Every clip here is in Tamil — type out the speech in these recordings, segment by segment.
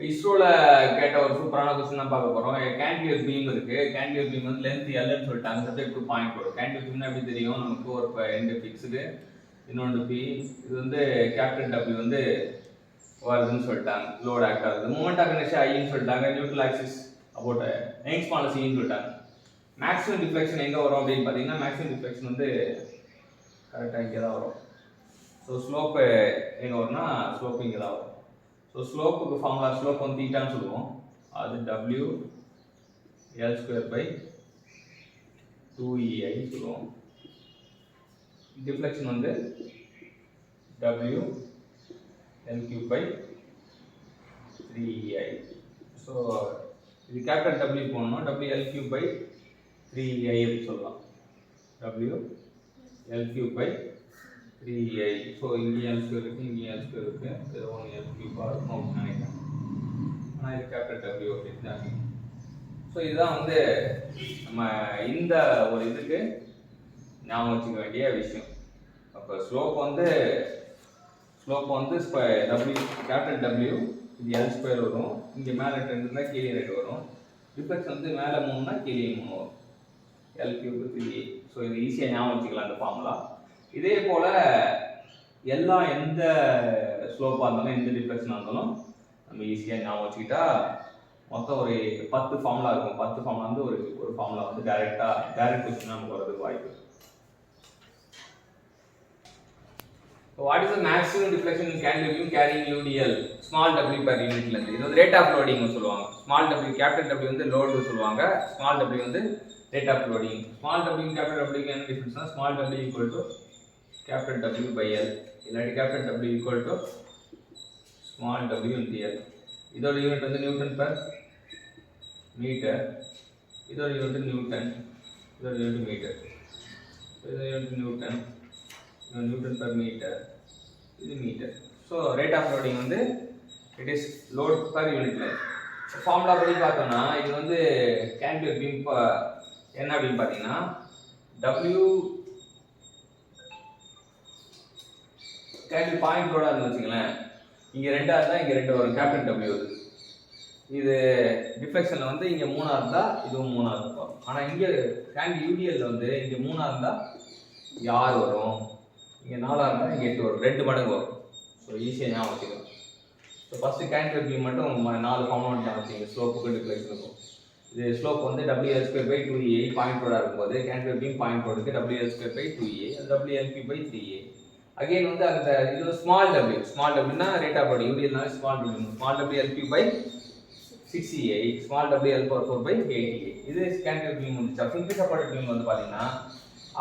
இஸ்ரோல கேட்ட ஒரு சூப்பரான கொஸ்டின் தான் பார்க்க போறோம். கேண்டிலிவர் பீம் இருக்கு. கேண்டிலிவர் பீம் வந்து லென்த் Lன்னு சொல்லிட்டாங்க. சப்ஜெக்ட் டு பாயிண்ட் வரும். கேண்டிலிவர் பீம்னா எப்படி தெரியும்? நமக்கு ஒரு எண்ட் ஃபிக்ஸ்டு, இன்னொன்று பி. இது வந்து கேப்டன் W வந்து வருதுன்னு சொல்லிட்டாங்க. லோட் ஆக்ட் ஆகுது. மூமெண்ட் ஆஃப் இனர்ஷியா ஐன்னு சொல்லிட்டாங்க. Neutral axis about Young's modulus சின்னு சொல்லிட்டாங்க. மேக்ஸிமம் டிஃப்ளெக்ஷன் எங்க வரும் அப்படின்னு பார்த்தீங்கன்னா, மேக்ஸிமம் டிஃப்ளெக்ஷன் வந்து கரெக்டாக இங்கே தான் வரும். ஸோ ஸ்லோப்பு எங்கே வரும்னா, ஸ்லோப்பு இங்கே தான் வரும். ஸோ ஸ்லோப்புக்கு ஃபார்முலா, ஸ்லோப் வந்து தீட்டான்னு சொல்லுவோம். அது W L² / 2EI சொல்லுவோம். டிஃப்ளெக்ஷன் வந்து W L³ / 3EI. ஸோ இது கேபிட்டல் W போடணும். W L³ / 3EI அப்படி சொல்லலாம். W L³ / 3EI. ஸோ இங்கே L² இருக்கு, இங்கே L² இருக்கு. இது ஒன்று L³ இருக்கும் அப்படின்னு நினைக்கிறேன். ஆனால் இது கேபிட்டல் W அப்படின்னு தான். ஸோ இதுதான் வந்து நம்ம இந்த ஒரு இதுக்கு ஞாபகம் வச்சுக்க வேண்டிய விஷயம். அப்போ ஸ்லோப் வந்து W கேபிட்டல் W, இது L² வரும். இங்கே மேலே 2 இருந்தால் கீழே 2 வரும். டிஃப்ளெக்ஷன் வந்து மேலே 3னா கீழே 3 வரும். L³ / 3EI. ஸோ இது ஈஸியாக ஞாபகம் வச்சுக்கலாம் இந்த ஃபார்முலா. இதே போல் எந்த ஸ்லோப்பாக இருந்தாலும், எந்த டிஃப்ளெக்ஷனாக இருந்தாலும் நம்ம ஈஸியாக ஞாபகம் வச்சுக்கிட்டா மொத்தம் ஒரு 10 ஃபார்முலா இருக்கும். 10 ஃபார்முலா வந்து ஒரு ஃபார்முலா வந்து டைரக்ட் கொஸ்டின் நமக்கு வரதுக்கு வாய்ப்பு. What is the maximum deflection in cantilever beam carrying UDL? Small w per unit length. இது வந்து rate of loading சொல்லுவாங்க. Small w, capital W வந்து load சொல்லுவாங்க. Small w வந்து rate of loading. Small w capital W க்கு என்ன டிஃபரன்ஸ்னா, small w equal to capital W by L, இல்லாட்டி capital W equal to small w into L. இதோட யூனிட் வந்து நியூட்டன் per மீட்டர். இதோட யூனிட் நியூட்டன். இதோட யூனிட் மீட்டர். இதோட unit newton. Newton per metre. இது metre. So rate of loading வந்து it is load per unit length. Formula படி பார்த்தோம்னா இது வந்து கேண்டிலிவர் பீம் என்ன அப்படின்னு பார்த்தீங்கன்னா, W கேண்டில் பாயிண்ட் லோடாக இருந்து வச்சுங்களேன், இங்கே 2 இருந்தால் இங்கே 2 வரும். கேபிட்டல் W இது டிஃப்ளெக்ஷனில் வந்து இங்கே 3 இருந்தால் இதுவும் 3 இருக்கும். ஆனால் இங்கே கேண்டில் UDL வந்து இங்கே 3 இருந்தால் இங்கே 6 வரும். இங்கே 4 இருந்தால் இங்கே 8 வரும். 2 மடங்கு வரும். ஸோ ஈஸியாக ஞாபகம் வச்சுக்கலாம். ஸோ ஃபஸ்ட்டு கேண்டிலிவர் பீம் மட்டும் 4 ஃபார்முலா ஞாபகம் வச்சுங்க. ஸ்லோப்புக்கு டிஃப்ளெக்ஷனுக்கும். இது ஸ்லோப் வந்து W L² / 2EI பாயிண்ட் ரோடாக இருக்கும்போது, கேண்டிலிவர் பீம் பாயிண்ட் ரோடுக்கு W L² / 2EI, W L³ / 3EI. Again வந்து அந்த இது ஸ்மால் W னா rate of loading. UDL small W L³ / 6EI, small W L/4 / 8EI. இது கேண்டிலிவர் பீம் முடிச்சா. சிம்பிள் சப்போர்ட்டட் பீம் வந்து பார்த்தீங்கன்னா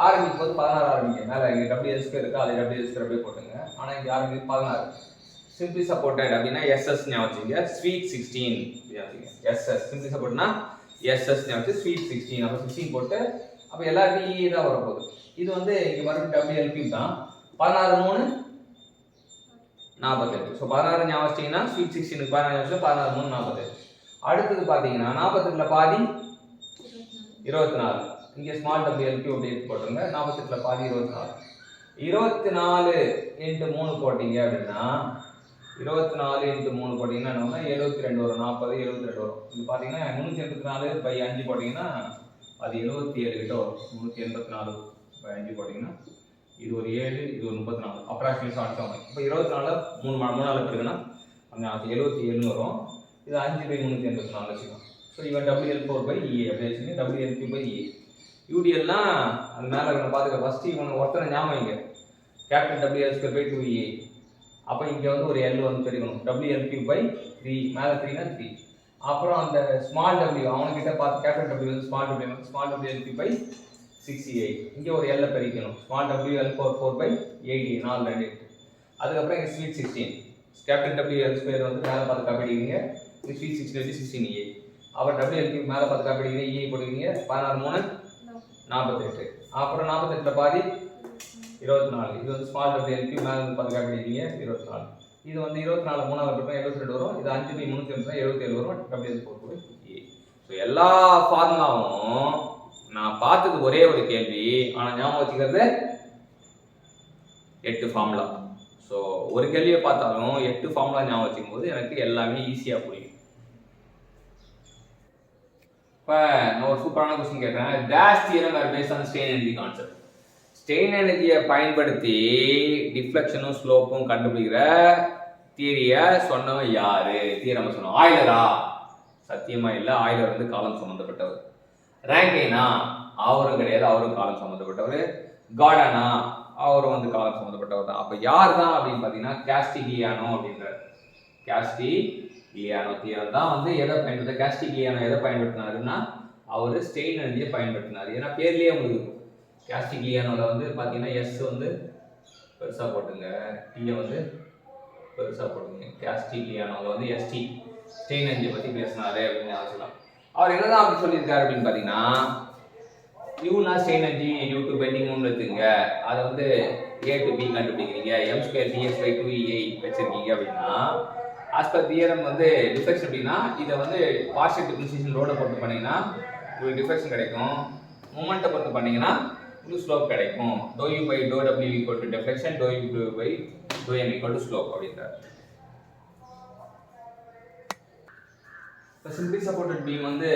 ஆரம்பிக்கும் போது 16 ஆரம்பிங்க. மேலே இங்கே W L² இருக்கு, அதை W L² அப்படியே போட்டுங்க. ஆனால் இங்கே ஆரம்பிக்கும் 16. சிம்பிள் சப்போர்ட்டட் அப்படின்னா SS ஞாபகம் வச்சுங்க. Sweet 16 SS. சிம்பிள் சப்போர்ட்னா SS ஞாபகம் வச்சு ஸ்வீட் 16. அப்போ 16 போட்டு அப்போ எல்லாத்தையும் EE தான் வரப்போகுது. இது வந்து இங்கே மறுபடியும் W L³ தான். 16 3 48. ஸோ 16 ஞாபகம் வச்சிங்கன்னா ஸ்வீட் 16க்கு 16 16 3 48. அடுத்தது பார்த்தீங்கன்னா 48ல பாதி 24. இங்கே ஸ்மால் W L³ அப்படி போட்டுருங்க. 48ல பாதி 24. 24 × 3 போட்டீங்க அப்படின்னா 24 × 3 போட்டீங்கன்னா என்ன 72 வரும். 40 72 வரும். இது பார்த்தீங்கன்னா 384/5 போட்டீங்கன்னா அது 77 கிட்ட வரும். 384/5 போட்டீங்கன்னா இது ஒரு 7, இது ஒரு 34. அப்ராக்சிமேட் அடிச்சோம். இப்போ 24 3 இருக்குன்னா அங்கே 77 வரும். இது 5/384 வச்சுக்கலாம். ஸோ இவன் W L/4 / EA அப்படி வச்சுங்க. W L³ / EA. UDLனா அது மேலே இவனை பார்த்துக்க. ஃபஸ்ட்டு இவனை ஒருத்தனை ஞாபகம் வைங்க. Capital W L² / 2EA. அப்போ இங்கே வந்து ஒரு L வந்து தெரியும். W L³ / 3, மேலே 3னா 3. அப்புறம் அந்த ஸ்மால் W அவனுக்கிட்ட பார்த்து கேபிட்டல் W வந்து ஸ்மால் W L³ / 6EI. இங்கே ஒரு L பெருக்கணும். Small W L/4 / 8, 4 2 8. அதுக்கப்புறம் இங்கே ஸ்வீட் 16. கேபிட்டல் W L² வந்து மேலே பார்த்து காப்பிடுவீங்க. இது ஸ்வீட் 16 16EI. அப்புறம் W L³ மேலே பார்த்து காப்பிடுவீங்க. EI போடுவீங்க. 16 3 48. அப்புறம் 48ல பாதி 24. இது வந்து ஸ்மால் W L³ மேலே வந்து பார்த்து காப்பிடுவீங்க. 24. இது வந்து 24 3 72 வரும். இது 5/384 77 வரும். W L/4 / EA. ஸோ எல்லா ஃபார்முலாவும் நான் பார்த்தது ஒரே ஒரு கேள்வி, ஆனால் ஞாபகம் வச்சுக்கிறது 8 ஃபார்முலா. ஸோ ஒரு கேள்வியை பார்த்தாலும் 8 ஃபார்முலா ஞாபகம் வச்சுக்கும் போது எனக்கு எல்லாமே ஈஸியாக புரியும். அப்போ நான் ஒரு சூப்பரான கொஸ்டின் கேட்குறேன். Dash theorem are based on strain energy concept. Strain எனர்ஜியை பயன்படுத்தி டிஃப்ளெக்ஷனும் ஸ்லோப்பும் கண்டுபிடிக்கிற தியரியை சொன்னவன் யாரு? தியரம் சொன்னோம். ஆய்லரா? சத்தியமா இல்லை. ஆய்லர் வந்து காலம் சம்மந்தப்பட்டவர். ரேங்கைனா? அவரும் கிடையாது, அவரும் காலம் சம்மந்தப்பட்டவர். கார்டனா? அவரும் வந்து காலம் சம்மந்தப்பட்டவர் தான். அப்போ யார் தான் அப்படின்னு பார்த்தீங்கன்னா காஸ்டிகிலியானோ அப்படின்றார். காஸ்டிகிலியானோ தியரம் தான் வந்து எதை பயன்படுத்த காஸ்டிகிலியானோ எதை பயன்படுத்தினாருன்னா அவர் ஸ்ட்ரெயின் எனர்ஜியை பயன்படுத்தினார். ஏன்னா பேர்லேயே உங்களுக்கு இருக்கும். காஸ்டிகிலியானோவில் வந்து பார்த்தீங்கன்னா எஸ் வந்து பெருசாக போட்டுங்க, டீயை வந்து பெருசாக போட்டுங்க. காஸ்டிகிலியானோவில் வந்து எஸ்டி ஸ்ட்ரெயின் எனர்ஜியை பற்றி பேசினாரு அப்படின்னு சொல்லலாம். அவர் என்னதான் அப்படி சொல்லியிருக்காரு அப்படின்னு பார்த்தீங்கன்னா யூனா strain energy due to bending எடுத்துங்க. அதை வந்து ஏ டு பி கண்டுபிடிக்கிறீங்க. M square ds by 2EA வச்சிருக்கீங்க அப்படின்னா ஆஸ் பர் தியரம் வந்து டிஃப்ளெக்ஷன் அப்படின்னா இதை வந்து பார்ஷியல் டிஃபரன்ஷியேஷன் லோட போட்டு பண்ணீங்கன்னா உங்களுக்கு டிஃப்ளெக்ஷன் கிடைக்கும். மூமெண்ட்டை பொறுத்து பண்ணீங்கன்னா உங்களுக்கு ஸ்லோப் கிடைக்கும். டோ யூ பை டோ டபிள்யூ ஈக்குவல் டு டிஃப்ளெக்ஷன், டோ யூ பை டோ எம் ஈக்குவல் டு ஸ்லோப் அப்படின்றார். இப்போ சிம்பிளி சப்போர்ட்டட் பீம் வந்து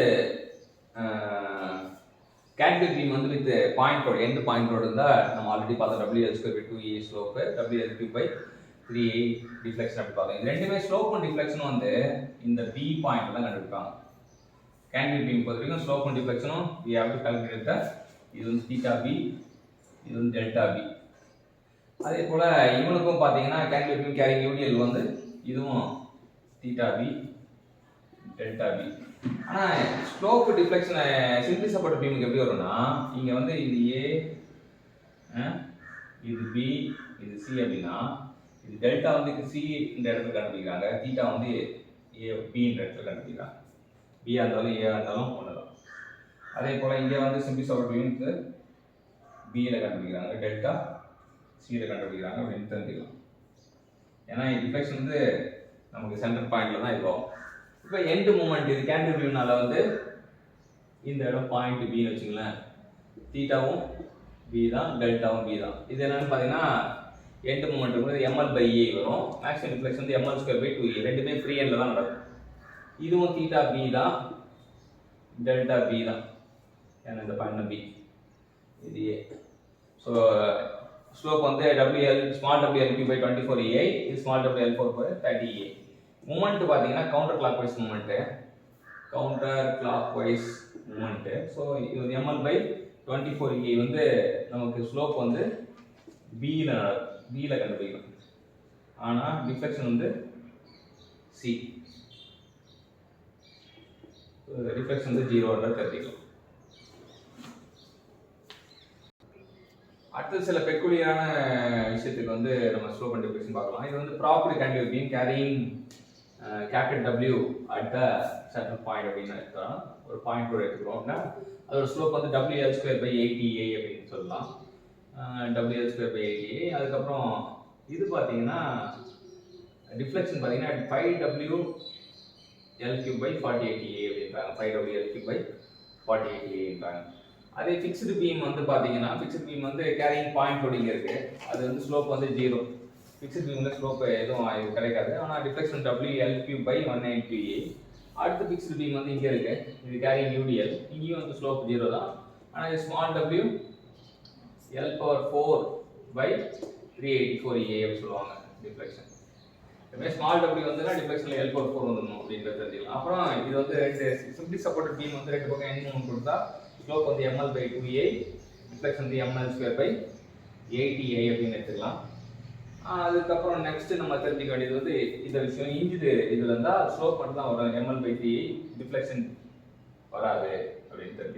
கேண்டில் பீம் வந்து வித் பாயிண்ட் ரோடு எந்த பாயிண்ட் ரோடு இருந்தால் நம்ம ஆல்ரெடி பார்த்தோம். WL square by 2E slope, WL cube by 3E deflection அப்படி பார்த்தோம். இது ரெண்டுமே ஸ்லோப்பும் டிஃப்ளெக்ஷனும் வந்து இந்த பி பாயிண்ட் தான் கண்டுபிடிப்பாங்க. கேண்டில் பீம் பொறுத்த வரைக்கும் ஸ்லோப்பும் டிஃப்ளெக்ஷனும் we have to calculate that. இது வந்து தீட்டா பி, இது வந்து டெல்டா பி. அதே போல் இவனுக்கும் பார்த்தீங்கன்னா கேண்டில் பீம் கேரிங் யூடிஎல் வந்து இதுவும் தீட்டா பி டெல்டா பி. ஆனால் ஸ்லோப் டிஃப்ளெக்ஷன் சிம்பிளி சப்போர்ட் பீமுக்கு எப்படி வரும்னா இங்கே வந்து இது ஏ, இது பி, இது சி அப்படின்னா இது டெல்டா வந்து சி இந்த இடத்துல கண்டுபிடிக்கிறாங்க, தீட்டா வந்து ஏ பின்ற இடத்துல கண்டுபிடிக்கிறாங்க. பியா இருந்தாலும் ஏஆ இருந்தாலும் ஒன்று தான். அதே போல் இங்கே வந்து சிம்பிளி சப்போர்ட் பீமுக்கு பியில் கண்டுபிடிக்கிறாங்க, டெல்டா சியில் கண்டுபிடிக்கிறாங்க அப்படின்னு தெரிஞ்சுக்கலாம். ஏன்னா டிஃப்ளெக்ஷன் வந்து நமக்கு சென்டர் பாயிண்ட்ல தான் இருக்கும். இப்போ எண்ட் மூமெண்ட் இது கேண்டில் பீம்னால வந்து இந்த இடம் பாயிண்ட் பின்னு வச்சுங்களேன், தீட்டாவும் பி தான், டெல்டாவும் பி தான். இது என்னன்னு பார்த்தீங்கன்னா எண்ட் மூமெண்ட் வந்து ml/a வரும். மேக்ஸிமம் டிஃப்ளெக்ஷன் வந்து ml ஸ்கொயர் பை 2e ரெண்டுமே ஃப்ரீ எண்ட்ல தான் நடக்கும். இதுவும் தீட்டா பி தான், டெல்டா பி தான். ஏன்னா இந்த பாயிண்ட் பி இது ஏ. ஸோ ஸ்லோப் வந்து WL small WL cube by 24EA, இது small WL4 by 30EA. Moment பார்த்தீங்கன்னா counter clockwise moment, so இது ml/24EA வந்து நமக்கு ஸ்லோப் வந்து பியில் கண்டுபிடிக்கும். ஆனால் டிஃப்ளெக்ஷன் வந்து சி, டிஃப்ளெக்ஷன் வந்து 0 தெரிஞ்சுக்கலாம். அடுத்து சில பெக்குலியரான விஷயத்துக்கு வந்து நம்ம ஸ்லோப் அண்ட் டிஃப்ளெக்ஷன் பார்க்கலாம். இது வந்து property cantilever beam carrying capital W at the center point அப்படின்னு எடுத்துக்கலாம். ஒரு பாயிண்ட் கூட எடுத்துக்கிறோம் அப்படின்னா அதோட ஸ்லோப் வந்து WL ஸ்கொயர் பை 80A அப்படின்னு சொல்லலாம். WL square by 80A. அதுக்கப்புறம் இது பார்த்தீங்கன்னா டிஃப்ளெக்ஷன் பார்த்தீங்கன்னா 5WL கியூப் பை 48A அப்படின்றாங்க. 5WL cube by 48Aன்றாங்க. அதே ஃபிக்ஸ்டு பீம் வந்து பார்த்தீங்கன்னா ஃபிக்ஸ்டு பீம் வந்து கேரிங் பாயிண்ட் லோடிங் இருக்குது. அது வந்து ஸ்லோப் வந்து 0. ஃபிக்ஸ்டு பீமில் ஸ்லோப் எதுவும் இது கிடைக்காது. ஆனால் deflection WL cube by 192A. அடுத்து ஃபிக்ஸ்டு பீம் வந்து இங்கே இருக்குது, இது கேரிங் UDL. இங்கேயும் வந்து ஸ்லோப் 0 தான். ஆனால் இது small W L/4 by 384EA அப்படின்னு சொல்லுவாங்க டிஃப்ளெக்ஷன். இதுமாதிரி ஸ்மால் W வந்துன்னா டிஃப்ளெக்ஷனில் L/4 வந்துடணும் அப்படின்றது தெரிஞ்சுக்கலாம். அப்புறம் இது வந்து ரெண்டு சிம்பிளி சப்போர்ட்டட் பீம் வந்து ரெண்டு பக்கம் எண்ட் மூமெண்ட் கொடுத்தா ஸ்லோப் வந்து ml/2A, டிஃப்ளெக்ஷன் வந்து ml ஸ்கொயர் பை 80A அப்படின்னு எடுத்துக்கலாம். அதுக்கப்புறம் நெக்ஸ்ட் நம்ம தெரிஞ்சுக்க வேண்டியது வந்து இந்த விஷயம் இன்ஜிடு இதில் இருந்தால் ஸ்லோப் மட்டும் தான் வரும், ml/3 டிஃப்ளெக்ஷன் வராது அப்படின்னு தெரிஞ்சு